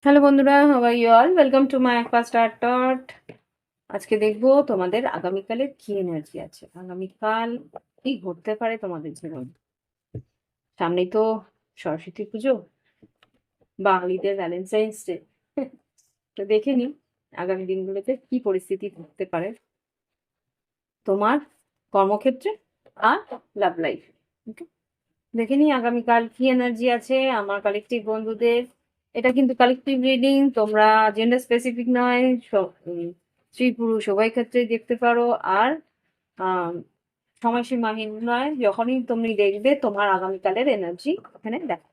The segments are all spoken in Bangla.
হ্যালো বন্ধুরা, how are you all? Welcome to my first dot. আজকে দেখবো তোমাদের আগামীকালের কি এনার্জি আছে। আগামীকাল কি ঘটতে পারে তোমাদের জীবনে। সামনেই তো সরস্বতী পুজো, বাঙালিদের ভ্যালেন্টাইন্স ডে। তো দেখে নি আগামী দিনগুলোতে কি পরিস্থিতি ঘটতে পারে তোমার কর্মক্ষেত্রে আর লাভ লাইফ। ওকে, দেখে নি আগামীকাল কি এনার্জি আছে আমার কালেকটিভ বন্ধুদের। এটা কিন্তু কালেকটিভ রিডিং, তোমরা জেন্ডার স্পেসিফিক নয়, স্ত্রী পুরুষ উভয় ক্ষেত্রেই দেখতে পারো। আর আম, সময়সীমাহীন নয়, যখনই তুমি দেখবে তোমার আগামীকালের এনার্জি এখানে দেখা।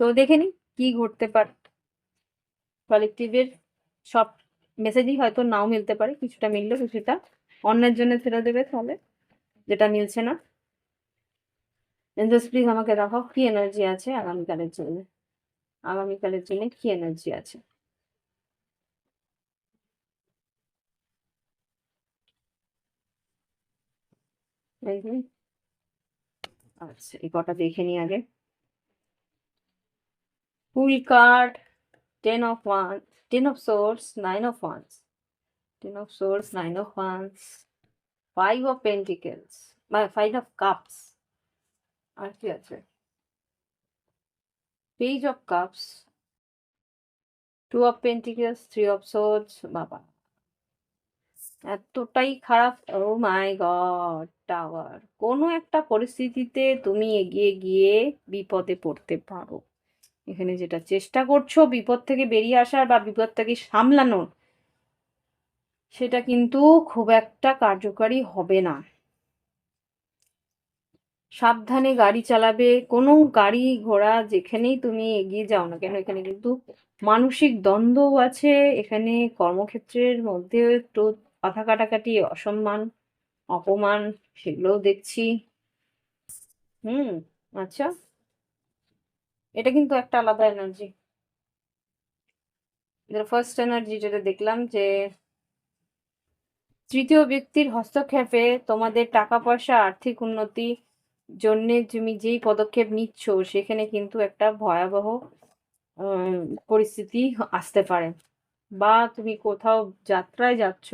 তো দেখে নি কি ঘটতে পারে কালেকটিভের। সব মেসেজই হয়তো নাও মিলতে পারে, কিছুটা মিললো, কিছুটা অন্যের জন্য ছেড়ে দেবে তাহলে যেটা মিলছে না। এঞ্জেলস প্লিজ আমাকে দেখাও কি এনার্জি আছে আগামীকালের জন্য। আগামীকালের জন্য কি এনার্জি আছে। এই যে, আচ্ছা এই কটা দেখে নি আগে। ফুল কার্ড, টেন অফ ওয়ান, ten of swords, nine of wands, ten of swords, nine of wands, five of pentacles বা ফাইভ অফ কাপস। আর কি আছে? Page of cups, two of pentacles, three of swords. বাবা, এতটাই খারাপ! Oh my God! টাওয়ার। কোনো একটা পরিস্থিতিতে তুমি এগিয়ে গিয়ে বিপদে পড়তে পারো। এখানে যেটা চেষ্টা করছো বিপদ থেকে বেরিয়ে আসার বা বিপদ থেকে সামলানোর, সেটা কিন্তু খুব একটা কার্যকারী হবে না। সাবধানে গাড়ি চালাবে। কোনো গাড়ি ঘোড়া যেখানেই তুমি এগিয়ে যাও না কেন, এখানে কিন্তু মানসিক দ্বন্দ্বও আছে। এখানে কর্মক্ষেত্রের মধ্যে একটু কথা কাটাকাটি, অসম্মান, অপমান, সেগুলোও দেখছি। হুম, আচ্ছা, এটা কিন্তু একটা আলাদা এনার্জি। ফার্স্ট এনার্জি যেটা দেখলাম যে তৃতীয় ব্যক্তির হস্তক্ষেপে তোমাদের টাকা পয়সা, আর্থিক উন্নতি জন্যে তুমি যেই পদক্ষেপ নিচ্ছ সেখানে কিন্তু একটা ভয়াবহ পরিস্থিতি আসতে পারে। বা তুমি কোথাও যাত্রায় যাচ্ছ,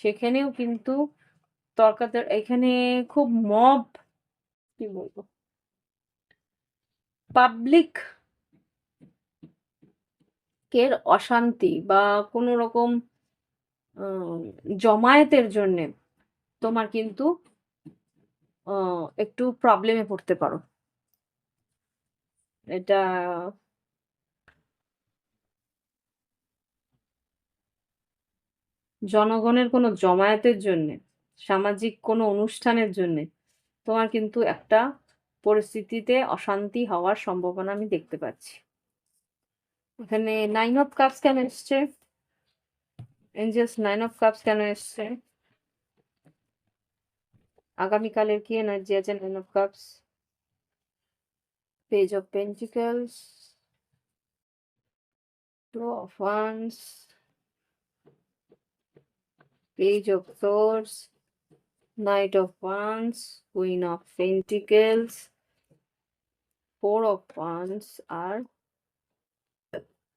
সেখানেও কিন্তু তর্কাতর, এখানে খুব মব, কি বলবো, পাবলিক এর অশান্তি বা কোনো রকম জমায়েতের জন্যে তোমার কিন্তু একটু প্রবলেমে পড়তে পারো। এটা জনগণের কোনো জমায়েতের জন্যে, সামাজিক কোনো অনুষ্ঠানের জন্যে তোমার কিন্তু একটা পরিস্থিতিতে অশান্তি হওয়ার সম্ভাবনা আমি দেখতে পাচ্ছি। এখানে নাইন অফ কাপস কেন এসছে? এঞ্জেলস নাইন অফ কাপস কেন এসছে? আগামীকালের কি এনার্জি আছে nine of cups? Page of pentacles, two of wands, page of swords, knight of wands, queen of pentacles, four of wands আর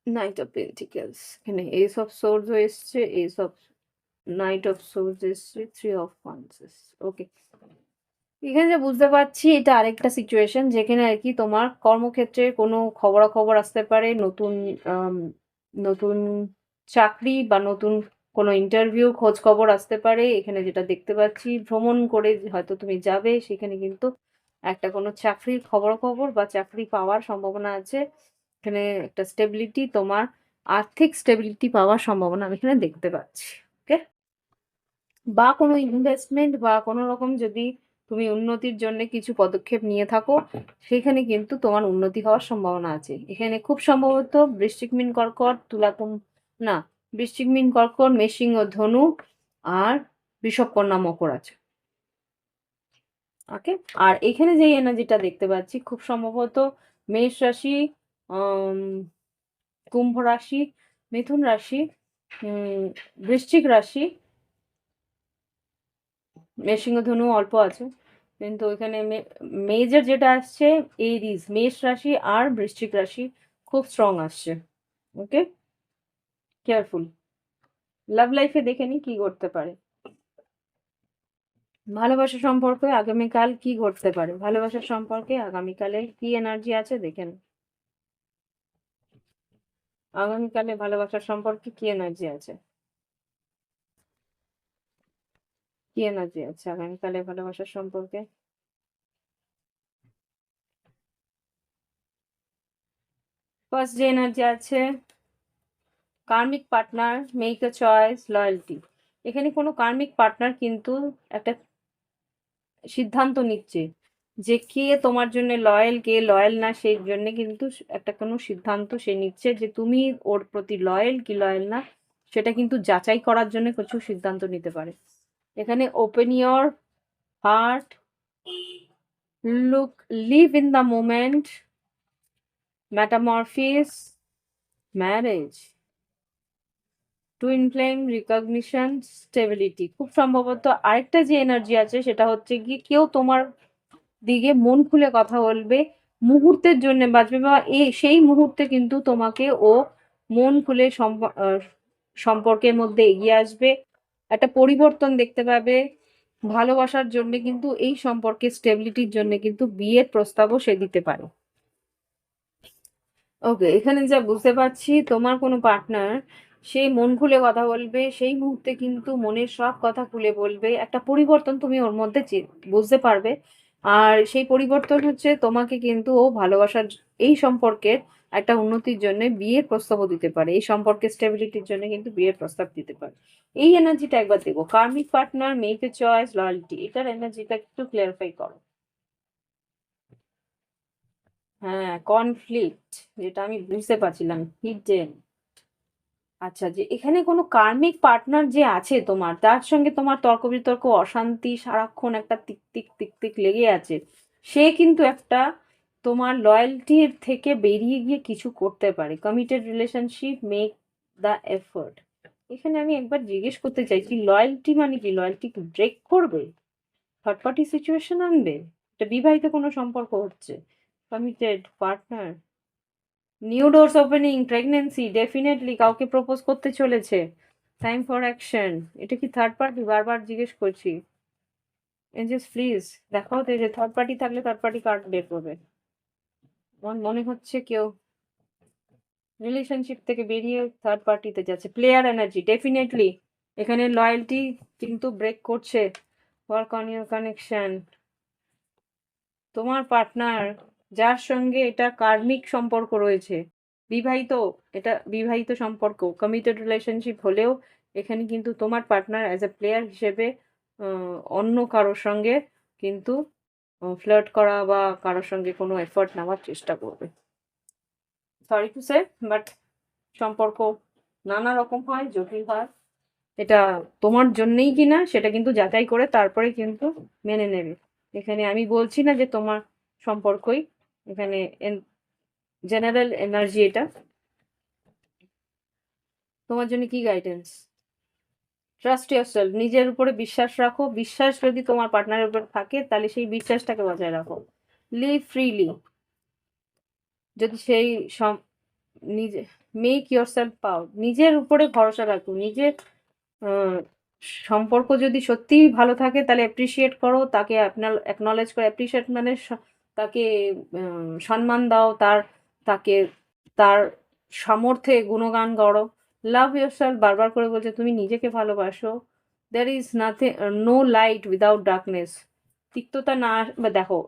নাইট অফ পেন্টিকলস। এখানে এস অফ সোর্স এসছে, ace of, knight of swords এসছে, থ্রি অফ ওয়ান্স এসছে। ওকে, এখানে যে বুঝতে পারছি এটা আরেকটা সিচুয়েশন যেখানে আর কি তোমার কর্মক্ষেত্রে কোনো খবরাখবর আসতে পারে, নতুন নতুন চাকরি বা নতুন কোনো ইন্টারভিউ খোঁজ খবর আসতে পারে। এখানে যেটা দেখতে পাচ্ছি, ভ্রমণ করে হয়তো তুমি যাবে, সেখানে কিন্তু একটা কোনো চাকরির খবরাখবর বা চাকরি পাওয়ার সম্ভাবনা আছে। এখানে একটা স্টেবিলিটি, তোমার আর্থিক স্টেবিলিটি পাওয়ার সম্ভাবনা আমি এখানে দেখতে পাচ্ছি। ওকে, বা কোনো ইনভেস্টমেন্ট বা কোনো রকম যদি তুমি উন্নতির জন্য কিছু পদক্ষেপ নিয়ে থাকো, সেখানে কিন্তু তোমার উন্নতি হওয়ার সম্ভাবনা আছে। এখানে খুব সম্ভবত বৃশ্চিক, মীন, কর্কট, তুলা, না, বৃশ্চিক, মীন, কর্কট, মেষ, সিংহ, ধনু আর বৃষভ, কন্যা, মকর আছে। ওকে, আর এখানে যে এনার্জিটা দেখতে পাচ্ছি খুব সম্ভবত মেষ রাশি, কুম্ভ রাশি, মিথুন রাশি, বৃশ্চিক রাশি, মেষ, সিংহ, ধনু অল্প আছে, কিন্তু এখানে মেজর যেটা আসছে এরিজ, মেষ রাশি আর বৃশ্চিক রাশি খুব স্ট্রং আসছে। ওকে, কেয়ারফুল। লাভ লাইফে দেখে নি কি ঘটতে পারে। ভালোবাসা সম্পর্কে আগামীকাল কি ঘটতে পারে, ভালোবাসার সম্পর্কে আগামীকালে কি এনার্জি আছে দেখেন। আগামীকালে ভালোবাসার সম্পর্কে কি এনার্জি আছে, কি এনার্জি আছে আগামীকালে ভালোবাসার সম্পর্কে। ফার্স্ট যে এনার্জি আছে, karmic partner, make a choice, loyalty. এখানে কোনো কার্মিক পার্টনার কিন্তু একটা সিদ্ধান্ত নিচ্ছে যে কে তোমার জন্য লয়াল, কে লয়াল না, সেই জন্য কিন্তু একটা কোনো সিদ্ধান্ত সে নিচ্ছে যে তুমি ওর প্রতি লয়াল কি লয়াল না, সেটা কিন্তু যাচাই করার জন্য কিছু সিদ্ধান্ত নিতে পারে। এখানে open your heart, look, live in the moment, metamorphosis, marriage, twin flame, recognition, stability. খুব সম্ভবত আরেকটা যে এনার্জি আছে সেটা হচ্ছে কি কেউ তোমার দিকে মন খুলে কথা বলবে, মুহূর্তের জন্য বাঁচবে, বা সেই মুহূর্তে কিন্তু তোমাকে ও মন খুলে সম্পর্কের মধ্যে এগিয়ে আসবে, একটা পরিবর্তন দেখতে পাবে। ভালোবাসার জন্য কিন্তু এই সম্পর্কের স্টেবিলিটির জন্য কিন্তু বিয়ের প্রস্তাবও সে দিতে পারে। ওকে, এখানে যা বুঝতে পারছি তোমার কোনো পার্টনার সেই মন খুলে কথা বলবে, সেই মুহূর্তে কিন্তু মনের সব কথা খুলে বলবে, একটা পরিবর্তন তুমি ওর মধ্যে বুঝতে পারবে। আর সেই পরিবর্তন হচ্ছে তোমাকে কিন্তু ও ভালোবাসার এই সম্পর্কের একটা উন্নতির জন্য বিয়ের প্রস্তাবও দিতে পারে, এই সম্পর্কের স্টেবিলিটির জন্য কিন্তু বিয়ের প্রস্তাব দিতে পারে। এই এনার্জিটা একবার দেখো, karmic partner, make a choice, loyalty, এটার এনার্জিটা একটু ক্লিয়ারিফাই করো। হ্যাঁ, কনফ্লিক্ট, যেটা আমি বুঝতে পারছিলাম, হিডেন। আচ্ছা, যে এখানে কোনো কার্মিক পার্টনার যে আছে তোমার, তার সঙ্গে তোমার তর্ক বিতর্ক, অশান্তি, সারাক্ষণ একটা তিক তিক তিক তিক লেগে আছে। সে কিন্তু একটা তোমার লয়্যালটির থেকে বেরিয়ে গিয়ে কিছু করতে পারে। Committed relationship, make the effort. এখানে আমি একবার জিজ্ঞেস করতে চাইছি, লয়্যালটি মানে কি? লয়্যালটি কি ব্রেক করবে, থার্ড পার্টি সিচুয়েশন আনবে? এটা বিবাহিত কোনো সম্পর্ক হচ্ছে। Committed partner, new doors opening, pregnancy, definitely কাউকে প্রপোজ করতে চলেছে, টাইম ফর অ্যাকশন। এটা কি থার্ড পার্টি? বারবার জিজ্ঞেস করছি। এঞ্জেলস প্লিজ দেখাও তো, যে থার্ড পার্টি থাকলে থার্ড পার্টি কার্ড বের করবে। আমার মনে হচ্ছে কেউ রিলেশনশিপ থেকে বেরিয়ে থার্ড পার্টিতে যাচ্ছে। প্লেয়ার এনার্জি, ডেফিনেটলি এখানে লয়্যালটি কিন্তু ব্রেক করছে। Work on your connection. তোমার পার্টনার যার সঙ্গে এটা কার্মিক সম্পর্ক রয়েছে, বিবাহিত, এটা বিবাহিত সম্পর্ক, কমিটেড রিলেশনশিপ হলেও এখানে কিন্তু তোমার পার্টনার অ্যাজ এ প্লেয়ার হিসেবে অন্য কারোর সঙ্গে কিন্তু ফ্লার্ট করা বা কারোর সঙ্গে কোনো এফর্ট নেওয়ার চেষ্টা করবে। সরি টু সে, বাট সম্পর্ক নানা রকম হয়, জটিল হয়। এটা তোমার জন্যেই কিনা সেটা কিন্তু যাচাই করে তারপরে কিন্তু মেনে নেবে। এখানে আমি বলছি না যে তোমার সম্পর্কই, এখানে জেনারেল এনার্জি এটা। তোমার জন্য কি গাইডেন্স? ট্রাস্ট ইয়োরসেলফ, নিজের উপরে বিশ্বাস রাখো। বিশ্বাস যদি তোমার পার্টনারের উপর থাকে তাহলে সেই বিশ্বাসটাকে বজায় রাখো। লিভ ফ্রিলি, যদি সেই নিজে, মেক ইয়োরসেলফ প্রাউড, নিজের উপরে ভরসা রাখো। নিজের আহ, সম্পর্ক যদি সত্যিই ভালো থাকে তাহলে অ্যাপ্রিসিয়েট করো তাকে, আপনার অ্যাকনলেজ করো। অ্যাপ্রিসিয়েট মানে তাকে সম্মান দাও, তাকে তার সামর্থ্যে গুণগান করো। লাভ ইয়োরসেলফ বারবার করে বলছে তুমি নিজেকে ভালোবাসো। There is nothing, no light without darkness. তিক্ততা না বা দেখো,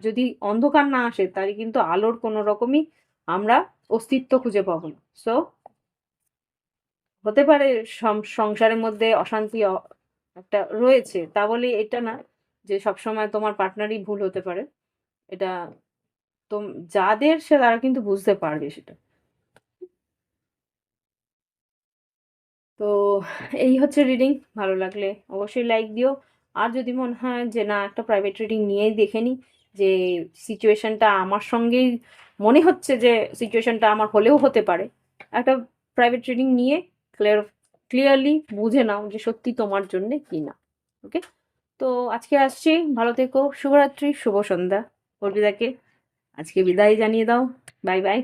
যদি অন্ধকার না আসে তাহলে কিন্তু আলোর কোনো রকমই আমরা অস্তিত্ব খুঁজে পাবো না। সো হতে পারে সংসারের মধ্যে অশান্তি একটা রয়েছে, তা বলে এটা না যে সবসময় তোমার পার্টনারই ভুল হতে পারে। এটা তো যাদের সে তারা কিন্তু বুঝতে পারবে সেটা। তো এই হচ্ছে রিডিং। ভালো লাগলে অবশ্যই লাইক দিও। আর যদি মনে হয় যে না, একটা প্রাইভেট রিডিং নিয়েই দেখে নি যে সিচুয়েশনটা আমার সঙ্গেই মনে হচ্ছে যে সিচুয়েশনটা আমার হলেও হতে পারে, একটা প্রাইভেট রিডিং নিয়ে ক্লিয়ারলি বুঝে নাও যে সত্যি তোমার জন্যে কি না। ওকে, তো আজকে আসছি, ভালো থেকো, শুভরাত্রি, শুভ সন্ধ্যা। অর্পিতাকে আজকে বিদায় জানিয়ে দাও। Bye bye.